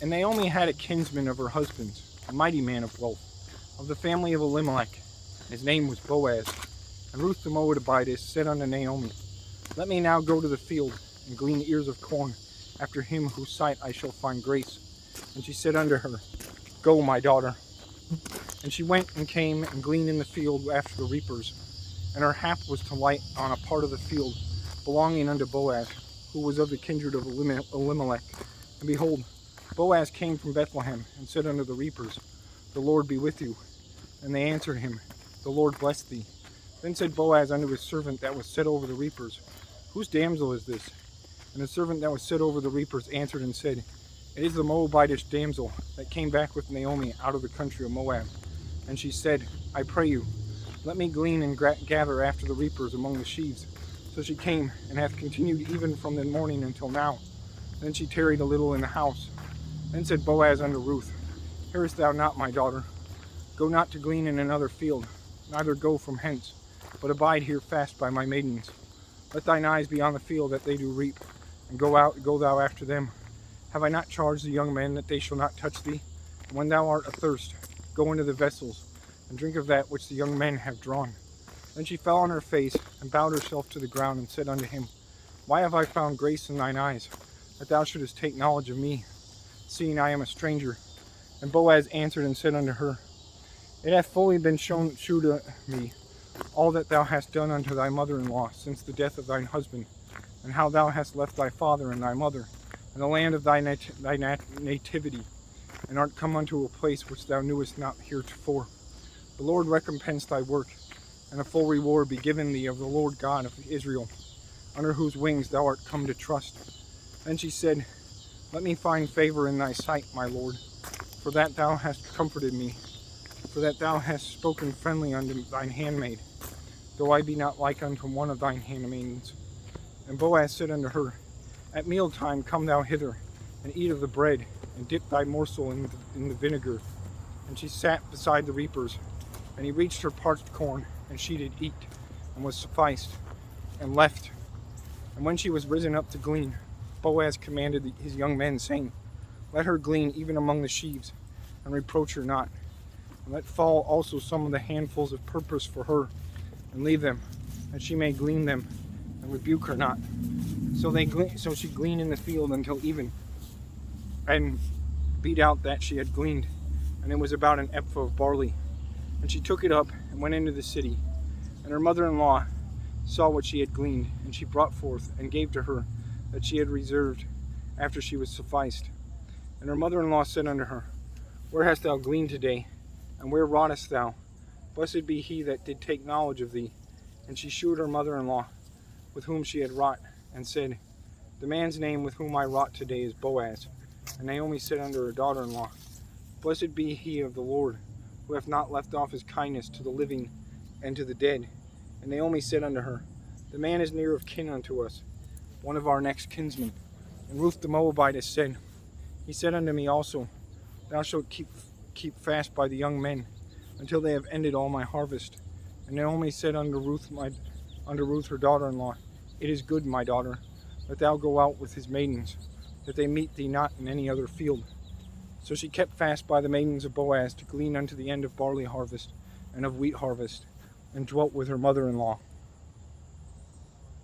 And Naomi had a kinsman of her husband's, a mighty man of wealth, of the family of Elimelech. His name was Boaz. And Ruth the Moabitess said unto Naomi, Let me now go to the field, and glean ears of corn, after him whose sight I shall find grace. And she said unto her, Go, my daughter. And she went and came and gleaned in the field after the reapers. And her hap was to light on a part of the field belonging unto Boaz, who was of the kindred of Elimelech. And behold, Boaz came from Bethlehem, and said unto the reapers, The Lord be with you. And they answered him, The Lord bless thee. Then said Boaz unto his servant that was set over the reapers, Whose damsel is this? And the servant that was set over the reapers answered and said, It is the Moabitish damsel that came back with Naomi out of the country of Moab. And she said, I pray you, let me glean and gather after the reapers among the sheaves. So she came, and hath continued even from the morning until now. Then she tarried a little in the house. Then said Boaz unto Ruth, Hearest thou not, my daughter? Go not to glean in another field, neither go from hence, but abide here fast by my maidens. Let thine eyes be on the field that they do reap, and go thou after them. Have I not charged the young men that they shall not touch thee? And when thou art athirst, go into the vessels, and drink of that which the young men have drawn. Then she fell on her face, and bowed herself to the ground, and said unto him, Why have I found grace in thine eyes, that thou shouldest take knowledge of me, seeing I am a stranger? And Boaz answered and said unto her, It hath fully been shewn to me all that thou hast done unto thy mother-in-law since the death of thine husband, and how thou hast left thy father and thy mother, and the land of thy nativity, and art come unto a place which thou knewest not heretofore. The Lord recompense thy work, and a full reward be given thee of the Lord God of Israel, under whose wings thou art come to trust. Then she said, Let me find favor in thy sight, my Lord, for that thou hast comforted me, for that thou hast spoken friendly unto thine handmaid, though I be not like unto one of thine handmaidens. And Boaz said unto her, At mealtime come thou hither, and eat of the bread, and dip thy morsel in the vinegar. And she sat beside the reapers, and he reached her parched corn, and she did eat, and was sufficed, and left. And when she was risen up to glean, Boaz commanded his young men, saying, Let her glean even among the sheaves, and reproach her not. And let fall also some of the handfuls of purpose for her, and leave them, that she may glean them, and rebuke her not. So she gleaned in the field until even, and beat out that she had gleaned, and it was about an ephah of barley. And she took it up, and went into the city. And her mother-in-law saw what she had gleaned, and she brought forth, and gave to her that she had reserved, after she was sufficed. And her mother-in-law said unto her, Where hast thou gleaned today, and where wroughtest thou? Blessed be he that did take knowledge of thee. And she shewed her mother-in-law with whom she had wrought, and said, The man's name with whom I wrought today is Boaz. And Naomi said unto her daughter-in-law, Blessed be he of the Lord, who hath not left off his kindness to the living and to the dead. And Naomi said unto her, The man is near of kin unto us, one of our next kinsmen. And Ruth the Moabitess said, He said unto me also, Thou shalt keep fast by the young men, until they have ended all my harvest. And Naomi said unto Ruth her daughter-in-law, It is good, my daughter, that thou go out with his maidens, that they meet thee not in any other field. So she kept fast by the maidens of Boaz to glean unto the end of barley harvest and of wheat harvest, and dwelt with her mother-in-law.